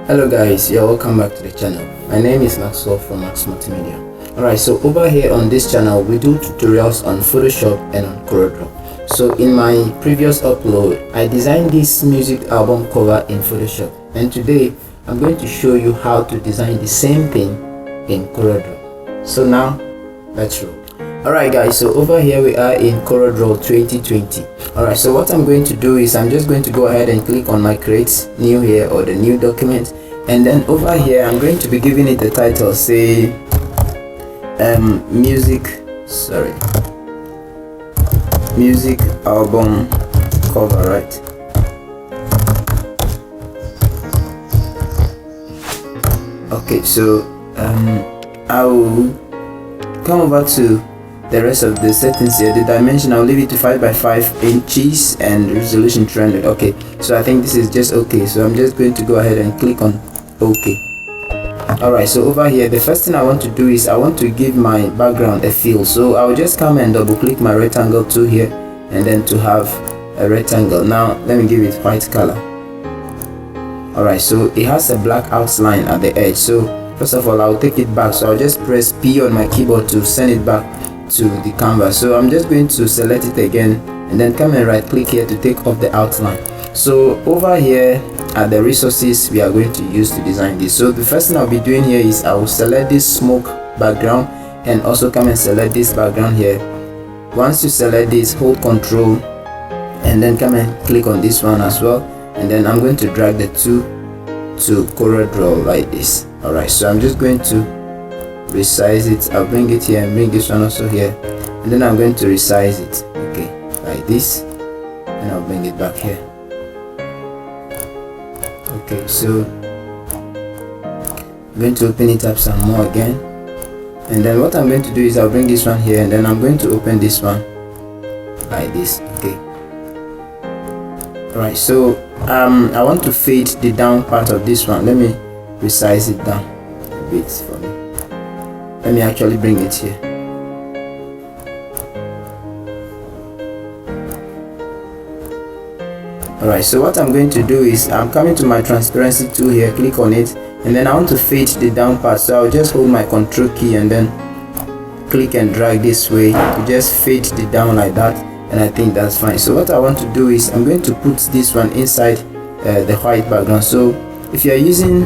Hello guys, you're welcome back to the channel. My name is Maxwell from Max Multimedia. Alright, so over here on this channel we do tutorials on Photoshop and on Coreldraw. So in my previous upload I designed this music album cover in Photoshop, and today I'm going to show you how to design the same thing in Coreldraw. So now let's roll. Alright guys, so over here we are in Coreldraw 2020. Alright, so what I'm going to do is I'm just going to go ahead and click on my create new here, or the new document, and then over here I'm going to be giving it a title, say music album cover, right? Okay, so I will come over to the rest of the settings here. The dimension, I'll leave it to 5 by 5 inches and resolution 300. Okay, so I think this is just okay, so I'm just going to go ahead and click on OK. Alright, so over here the first thing I want to do is I want to give my background a feel, so I'll just come and double click my rectangle tool here, and then to have a rectangle. Now let me give it white color. Alright, so it has a black outline at the edge, so first of all I'll take it back, so I'll just press P on my keyboard to send it back to the canvas. So I'm just going to select it again and then come and right click here to take off the outline. So over here are the resources we are going to use to design this. So the first thing I'll be doing here is I will select this smoke background and also come and select this background here. Once you select this, hold Control and then come and click on this one as well, and then I'm going to drag the two to Coreldraw like this. Alright, so I'm just going to resize it. I'll bring it here and bring this one also here, and then I'm going to resize it, okay, like this, and I'll bring it back here. Okay, so I'm going to open it up some more again, and then what I'm going to do is I'll bring this one here, and then I'm going to open this one like this. Okay, alright, so I want to fade the down part of this one. Let me resize it down a bit for me. Let me actually bring it here. Alright, so what I'm going to do is I'm coming to my transparency tool here, click on it, and then I want to fade the down part, so I'll just hold my Control key and then click and drag this way to just fade the down like that, and I think that's fine. So what I want to do is I'm going to put this one inside the white background. So if you're using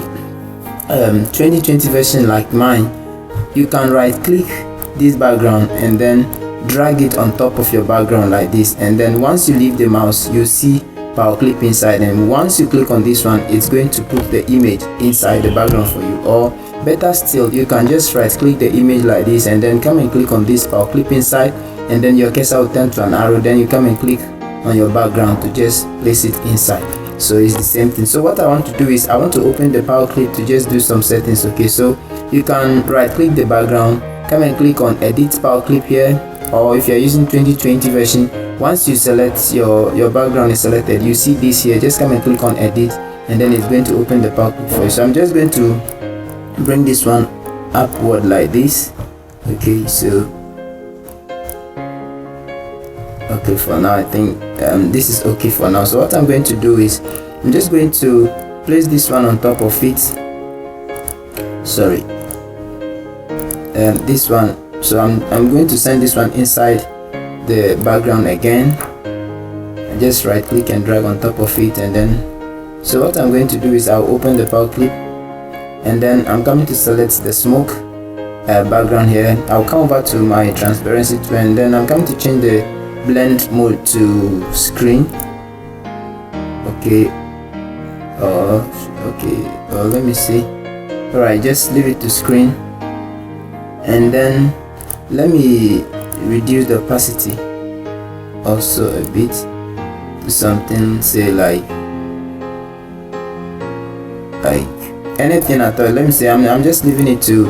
2020 version like mine, you can right click this background and then drag it on top of your background like this, and then once you leave the mouse you see power clip inside, and once you click on this one it's going to put the image inside the background for you. Or better still, you can just right click the image like this and then come and click on this power clip inside, and then your cursor will turn to an arrow, then you come and click on your background to just place it inside. So it's the same thing. So what I want to do is I want to open the power clip to just do some settings. Okay, so you can right click the background, come and click on edit power clip here, or if you're using 2020 version, once you select your background is selected, you see this here, just come and click on edit, and then it's going to open the power clip for you. So I'm just going to bring this one upward like this. Okay, so okay, for now I think this is okay for now. So what I'm going to do is I'm just going to place this one on top of it, sorry, this one. So I'm going to send this one inside the background again, and just right click and drag on top of it, and then so what I'm going to do is I'll open the power clip, and then I'm coming to select the smoke background here. I'll come over to my transparency tool, and then I'm going to change the blend mode to screen. Okay, let me see. Alright, just leave it to screen, and then let me reduce the opacity also a bit to something, say like anything at all. Let me say I'm just leaving it to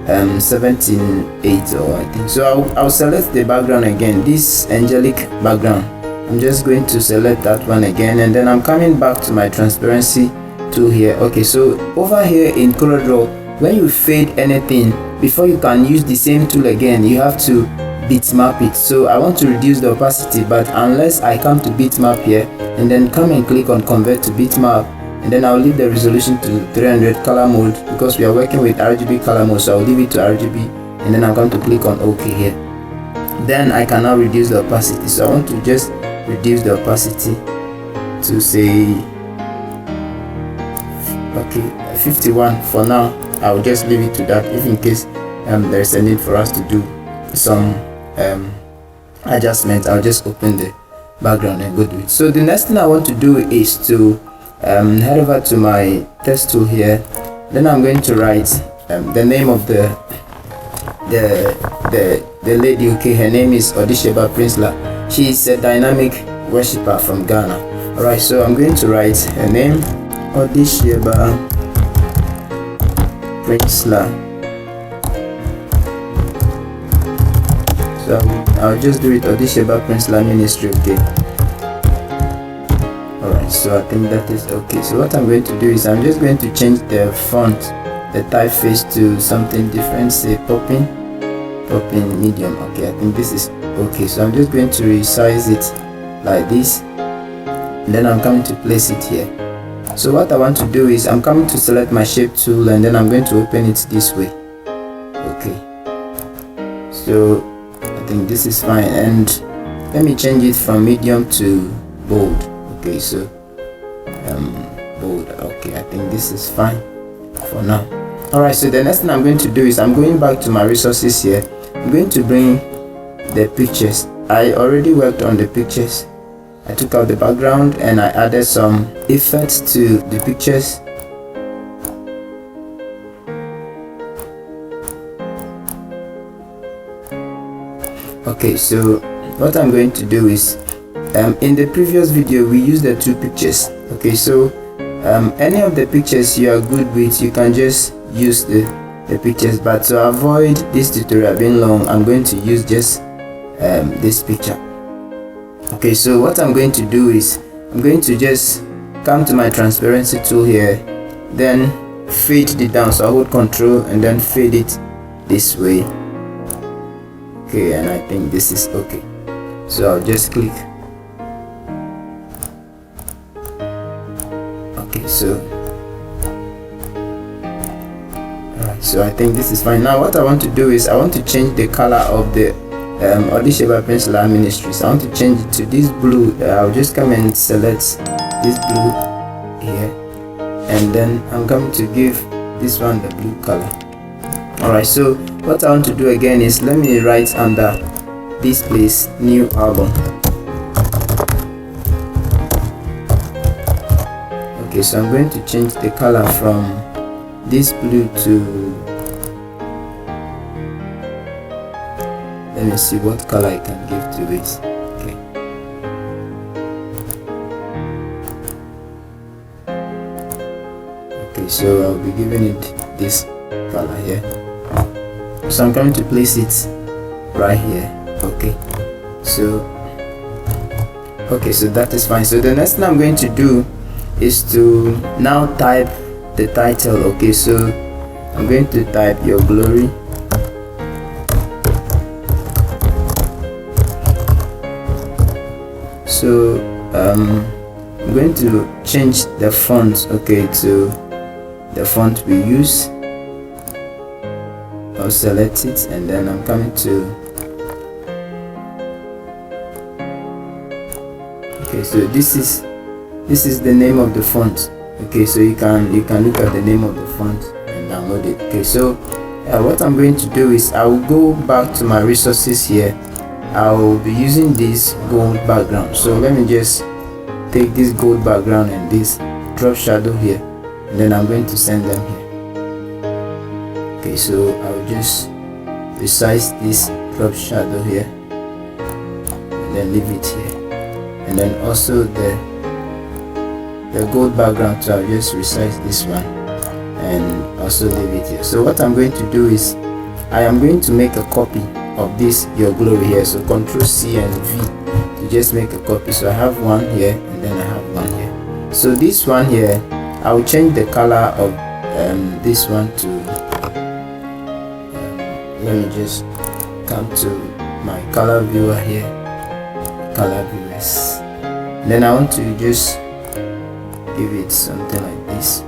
17.8 or I think so. I'll select the background again, this angelic background. I'm just going to select that one again, and then I'm coming back to my transparency tool here. Okay, so over here in Coreldraw, when you fade anything, before you can use the same tool again, you have to bitmap it. So I want to reduce the opacity, but unless I come to bitmap here and then come and click on convert to bitmap, and then I'll leave the resolution to 300. Color mode, because we are working with RGB color mode, so I'll leave it to RGB, and then I'm going to click on OK here. Then I can now reduce the opacity, so I want to just reduce the opacity to say 51 for now. I'll just leave it to that. If in case there's a need for us to do some adjustments, I'll just open the background and go do it. So the next thing I want to do is to head over to my text tool here. Then I'm going to write the name of the lady. Okay, her name is Odisheba Prinsla. She is a dynamic worshiper from Ghana. Alright, so I'm going to write her name, Odisheba Prinsla. So I'll just do it, Odisheba Prinsla Ministry. Okay. Alright, so I think that is okay. So what I'm going to do is I'm just going to change the font, the typeface, to something different, say popping medium. Okay, I think this is okay. So I'm just going to resize it like this, and then I'm coming to place it here. So what I want to do is I'm coming to select my shape tool, and then I'm going to open it this way. Okay, so I think this is fine, and let me change it from medium to bold. Okay, so bold. Okay, I think this is fine for now. Alright, so the next thing I'm going to do is I'm going back to my resources here. I'm going to bring the pictures. I already worked on the pictures. I took out the background and I added some effects to the pictures. Okay, so what I'm going to do is in the previous video we used the two pictures. Okay, so any of the pictures you are good with, you can just use the pictures, but to avoid this tutorial being long, I'm going to use just this picture. Okay, so what I'm going to do is I'm going to just come to my transparency tool here, then fade it down. So I hold Control and then fade it this way. Okay, and I think this is okay. So I'll just click. Okay, so alright, so I think this is fine. Now what I want to do is I want to change the color of the Odisheba Prinsla Ministries. I want to change it to this blue. I'll just come and select this blue here, and then I'm going to give this one the blue color. Alright, so what I want to do again is let me write under this place new album. Okay, so I'm going to change the color from this blue to, let me see what color I can give to it. Okay. Okay, so I'll be giving it this color here. So I'm going to place it right here. Okay, so that is fine. So the next thing I'm going to do is to now type the title. Okay, so I'm going to type Your Glory. So I'm going to change the font, okay, to the font we use. I'll select it, and then I'm coming to, okay, so this is the name of the font. Okay, so you can look at the name of the font and download it. Okay, so what I'm going to do is I will go back to my resources here. I will be using this gold background. So let me just take this gold background and this drop shadow here, and then I'm going to send them here. Okay, so I will just resize this drop shadow here and then leave it here, and then also the gold background, so I'll just resize this one and also leave it here. So what I'm going to do is I am going to make a copy of this Your Glory here. So Ctrl C and V to just make a copy. So I have one here and then I have one here. So this one here, I will change the color of this one to let me just come to my color viewer here, color viewers, then I want to just give it something like this,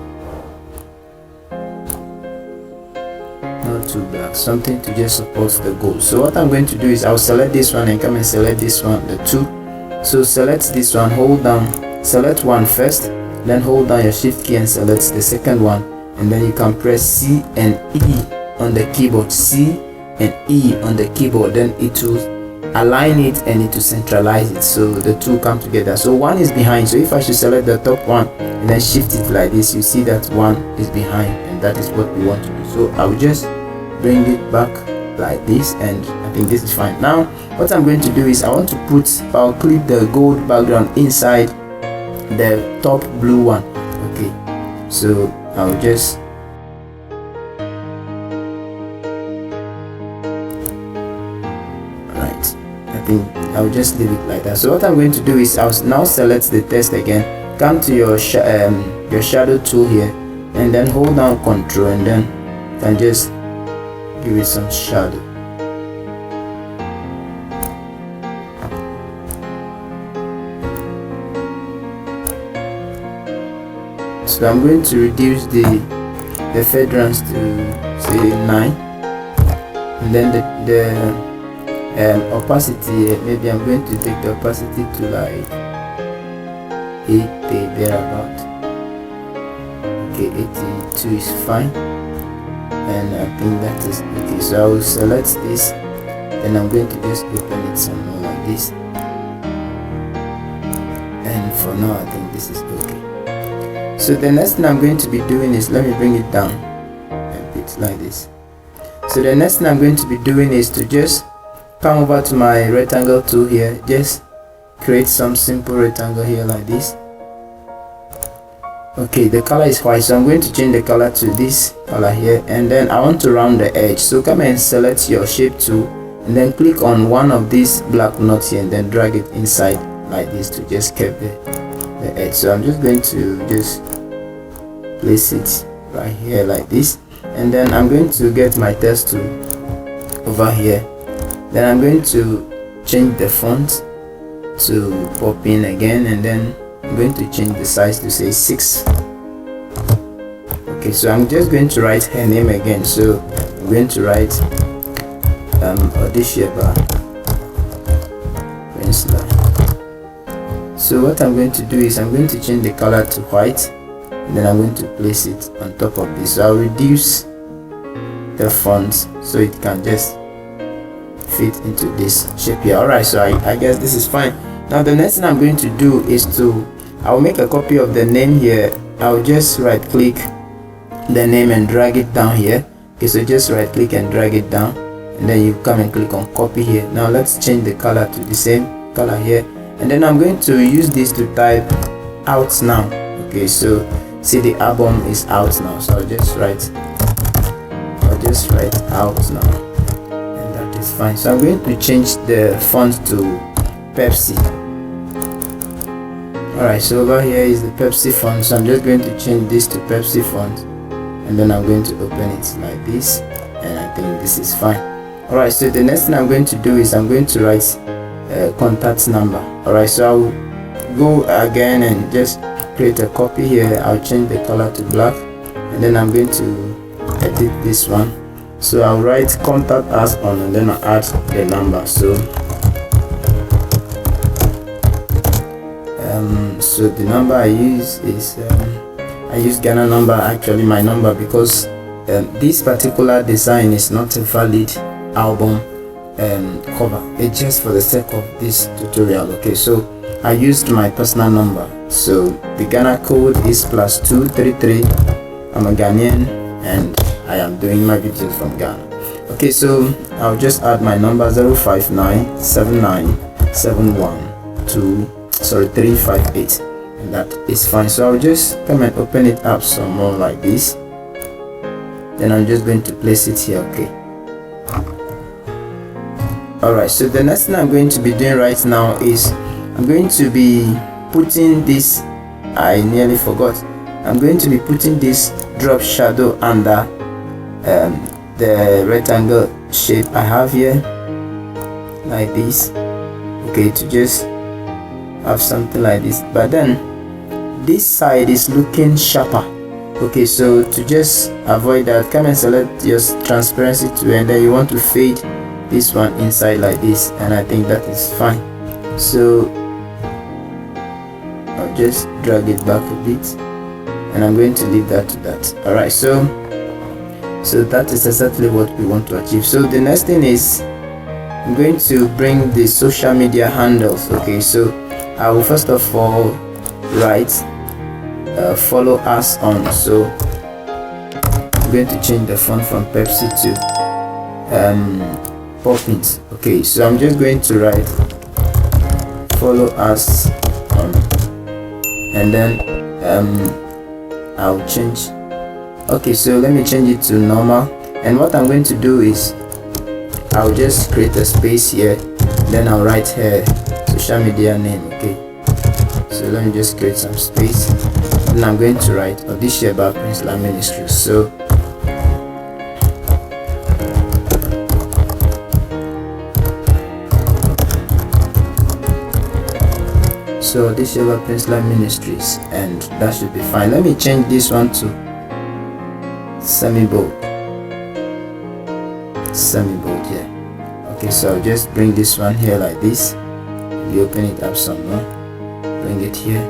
not too black, something to just support the gold. So what I'm going to do is I'll select this one and come and select this one, the two. So select this one, hold down, select one first, then hold down your shift key and select the second one, and then you can press C and E on the keyboard, C and E on the keyboard, then it will align it and it will centralize it, so the two come together. So one is behind, so if I should select the top one and then shift it like this, you see that one is behind, and that is what we want to do. So I will just bring it back like this, and I think this is fine. Now what I'm going to do is I'll clip the gold background inside the top blue one. Okay, so I'll just I'll just leave it like that. So what I'm going to do is I'll now select the text again, come to your shadow tool here, and then hold down Control, and then you can just give it some shadow. So I'm going to reduce the fedrance to say 9, and then the opacity, maybe I'm going to take the opacity to like 80 thereabout. Okay, 82 is fine, and I think that is okay. So I will select this, and I'm going to just open it some more like this, and for now I think this is okay. So the next thing I'm going to be doing is, let me bring it down a bit like this. So the next thing I'm going to be doing is to just come over to my rectangle tool here, just create some simple rectangle here like this. Okay, the color is white, so I'm going to change the color to this color here, and then I want to round the edge. So come and select your shape tool, and then click on one of these black knots here, and then drag it inside like this to just curve the edge. So I'm just going to just place it right here like this, and then I'm going to get my text tool over here. Then I'm going to change the font to pop in again, and then I'm going to change the size to say 6. Okay, so I'm just going to write her name again. So I'm going to write Odisheba Winsler. So what I'm going to do is I'm going to change the color to white, and then I'm going to place it on top of this. So I'll reduce the font so it can just fit into this shape here. Alright, so I guess this is fine. Now the next thing I'm going to do is I'll make a copy of the name here. I'll just right click the name and drag it down here. Okay, so just right click and drag it down, and then you come and click on copy here. Now let's change the color to the same color here, and then I'm going to use this to type out now. Okay, so see the album is out now, so I'll just write out now, and that is fine. So I'm going to change the font to Pepsi. Alright, so over here is the Pepsi font, so I'm just going to change this to Pepsi font, and then I'm going to open it like this, and I think this is fine. Alright, so the next thing I'm going to do is I'm going to write a contact number. Alright, so I'll go again and just create a copy here. I'll change the color to black, and then I'm going to edit this one. So I'll write contact us on, and then I'll add the number. So the number I use is I use Ghana number, actually my number, because this particular design is not a valid album cover. It's just for the sake of this tutorial. Okay, so I used my personal number. So the Ghana code is +233. I'm a Ghanaian and I am doing my videos from Ghana. Okay, so I'll just add my number 05979712358, and that is fine. So I'll just come and open it up some more like this. Then I'm just going to place it here. Okay. Alright, so the next thing I'm going to be doing right now is I'm going to be putting this, I nearly forgot, I'm going to be putting this drop shadow under the rectangle shape I have here like this. Okay, to just have something like this, but then this side is looking sharper Okay, so to just avoid that, come and select your transparency tool, and then you want to fade this one inside like this, and I think that is fine. So I'll just drag it back a bit, and I'm going to leave that to that. Alright, so that is exactly what we want to achieve. So the next thing is I'm going to bring the social media handles. Okay, so I will first of all write follow us on. So I'm going to change the font from Pepsi to Poppins. Okay, so I'm just going to write follow us on, and then I'll change. Okay, so let me change it to normal, and what I'm going to do is I'll just create a space here, then I'll write here social media name. Okay, so let me just create some space, then I'm going to write audition about Prince Lam Ministries. So this is about Prince Lam Ministries, and that should be fine. Let me change this one to semi-bold, yeah. Okay, so I'll just bring this one here like this. We open it up some more, bring it here,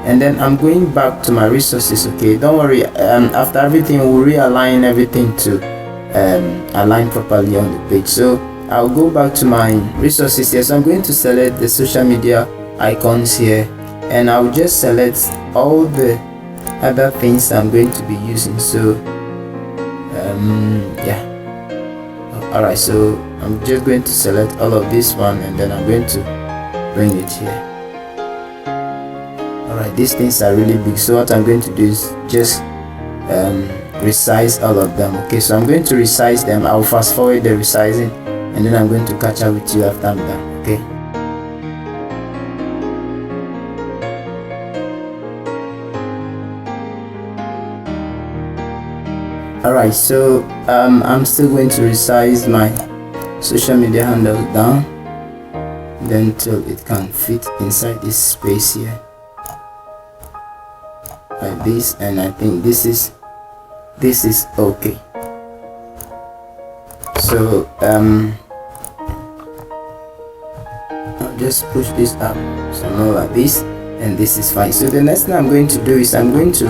and then I'm going back to my resources. Okay, don't worry, after everything we'll realign everything to align properly on the page. So I'll go back to my resources here. So I'm going to select the social media icons here, and I'll just select all the other things I'm going to be using. So yeah, alright, so I'm just going to select all of this one, and then I'm going to bring it here. Alright, these things are really big, so what I'm going to do is just resize all of them. Okay, so I'm going to resize them. I'll fast forward the resizing, and then I'm going to catch up with you after I'm done. Okay. Alright, so I'm still going to resize my social media handle down, then till it can fit inside this space here like this, and I think this is okay. So I'll just push this up some more like this, and this is fine. So the next thing I'm going to do is I'm going to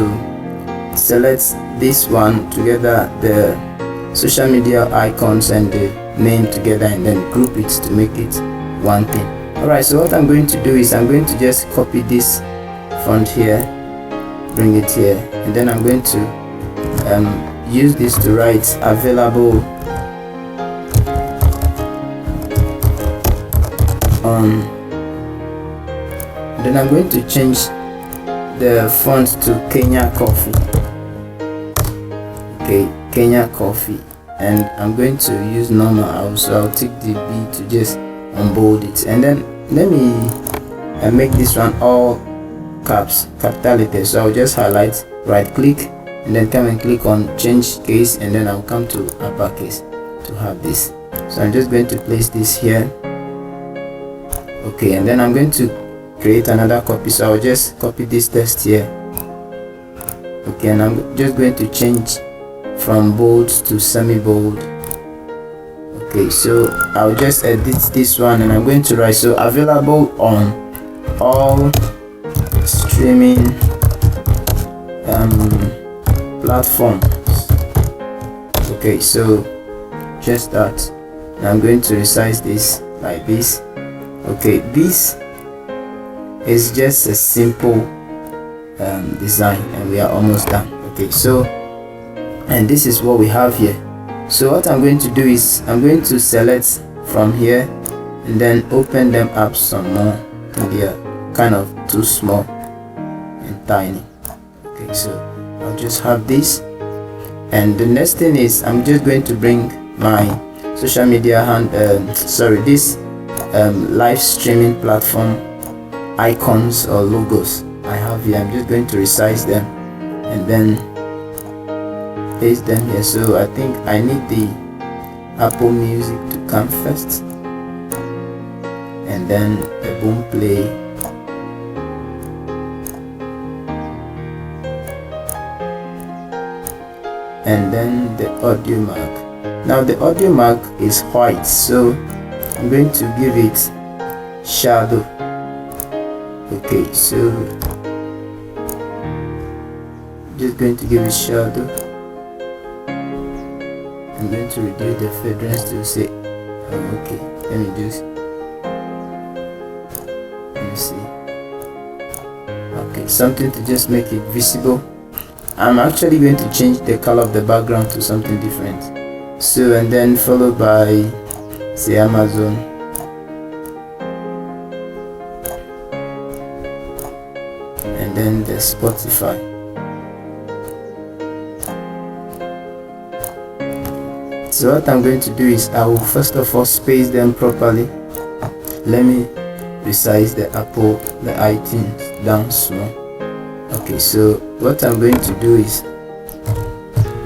select this one together, the social media icons and the name together, and then group it to make it one thing. Alright, so what I'm going to do is I'm going to just copy this font here, bring it here, and then I'm going to use this to write available on. Then I'm going to change the font to Kenya Coffee. Okay, Kenya Coffee, and I'm going to use normal. So I'll take the B to just unbold it, and then let me make this one all caps, capital letters. So I'll just highlight, right click, and then come and click on change case, and then I'll come to uppercase to have this. So I'm just going to place this here. Okay, and then I'm going to create another copy. So I'll just copy this text here. Okay, and I'm just going to change from bold to semi-bold. Okay, so I'll just edit this one, and I'm going to write so available on all streaming platforms. Okay, so just that, and I'm going to resize this like this. Okay, this is just a simple design, and we are almost done. Okay, so and this is what we have here. So what I'm going to do is I'm going to select from here, and then open them up some more. They are kind of too small and tiny. Okay, so I'll just have this, and the next thing is I'm just going to bring my social media this live streaming platform icons or logos I have here. I'm just going to resize them and then paste them here. So I think I need the Apple Music to come first, and then the boom play, and then the audio mark. Now the audio mark is white, so I'm going to give it shadow. Okay, so just going to give it shadow. I'm going to reduce the feathers to say, okay, let me see. Okay, something to just make it visible. I'm actually going to change the color of the background to something different. So, and then followed by, say, Amazon. And then the Spotify. So what I'm going to do is I will first of all space them properly. Let me resize the Apple, the iTunes down small. Okay, so what I'm going to do is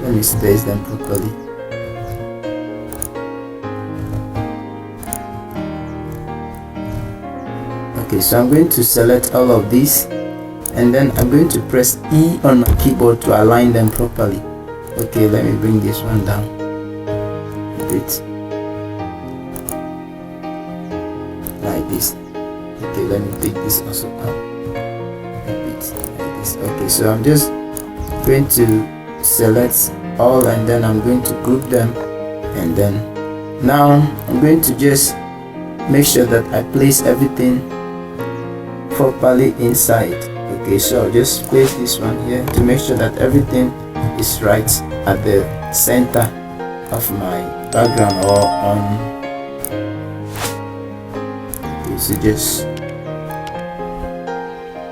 let me space them properly. Okay, so I'm going to select all of these, and then I'm going to press E on my keyboard to align them properly. Okay, let me bring this one down a bit like this. Okay, let me take this also up a bit like this. Okay, so I'm just going to select all, and then I'm going to group them, and then now I'm going to just make sure that I place everything properly inside. Okay, so I'll just place this one here to make sure that everything is right at the center of my background or on. Okay, so just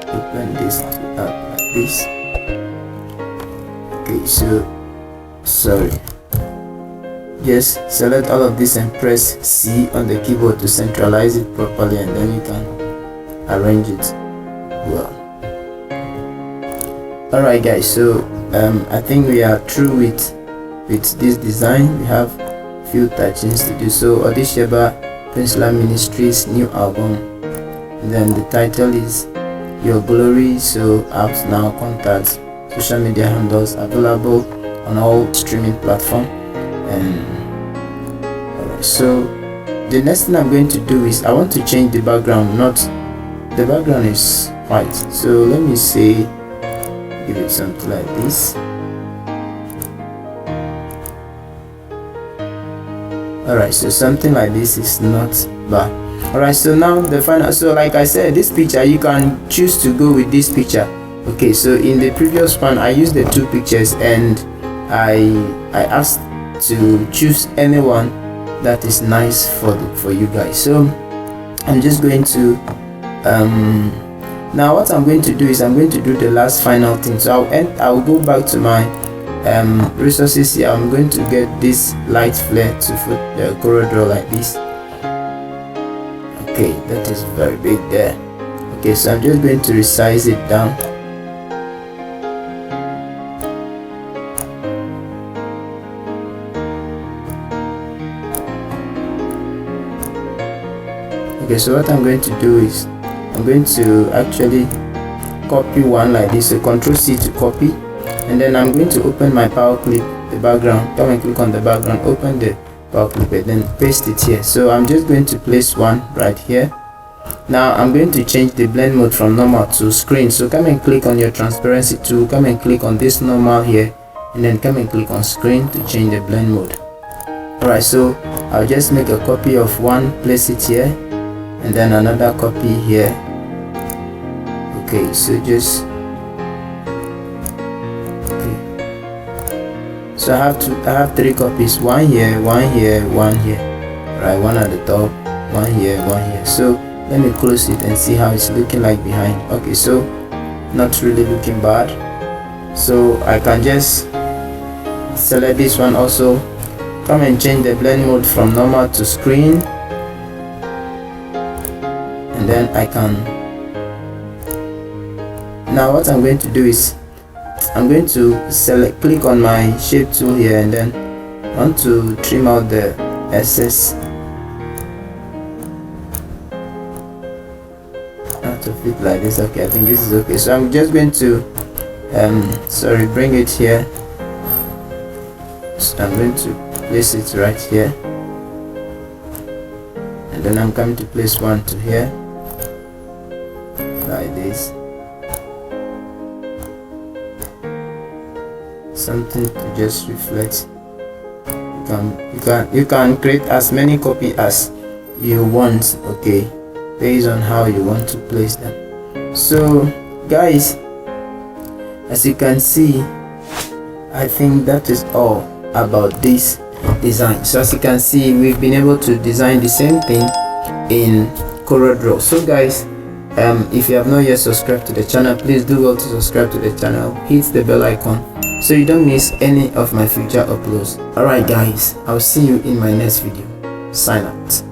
open this up like this. Okay, so sorry, just select all of this and press C on the keyboard to centralize it properly, and then you can arrange it well. Alright guys, so I think we are through with this design. We have few touchings to do. So Odisheba Peninsular Ministries new album, and then the title is Your Glory. So apps, now contacts, social media handles available on all streaming platform. And alright, so the next thing I'm going to do is I want to change the background. Not the background is white, so let me say give it something like this. Alright, so something like this is not bad. Alright, so now the final, so like I said, this picture you can choose to go with this picture. Okay, so in the previous one I used the two pictures, and I asked to choose anyone that is nice for you guys. So I'm just going to now what I'm going to do is I'm going to do the last final thing. So I'll go back to my resources here. I'm going to get this light flare to put the Coreldraw like this. Okay, that is very big there. Okay, so I'm just going to resize it down. Okay, so what I'm going to do is I'm going to actually copy one like this. So Ctrl C to copy, and then I'm going to open my power clip, the background. Come and click on the background, open the power clip, and then paste it here. So I'm just going to place one right here. Now I'm going to change the blend mode from normal to screen. So come and click on your transparency tool, come and click on this normal here, and then come and click on screen to change the blend mode. Alright, so I'll just make a copy of one, place it here, and then another copy here. Okay, so just okay. So I have three copies, one here, one here, one here. Right, one at the top, one here, one here. So let me close it and see how it's looking like behind. Okay, so not really looking bad. So I can just select this one also, come and change the blend mode from normal to screen, and then I can. Now what I'm going to do is I'm going to click on my shape tool here, and then I want to trim out the excess out of it like this. Okay, I think this is okay. So I'm just going to bring it here So I'm going to place it right here, and then I'm coming to place one to here like this, something to just reflect. You can create as many copy as you want, okay, based on how you want to place them. So guys, as you can see, I think that is all about this design. So as you can see, we've been able to design the same thing in Coreldraw. So guys, if you have not yet subscribed to the channel, please do well to subscribe to the channel, hit the bell icon so you don't miss any of my future uploads. Alright guys, I'll see you in my next video. Sign out.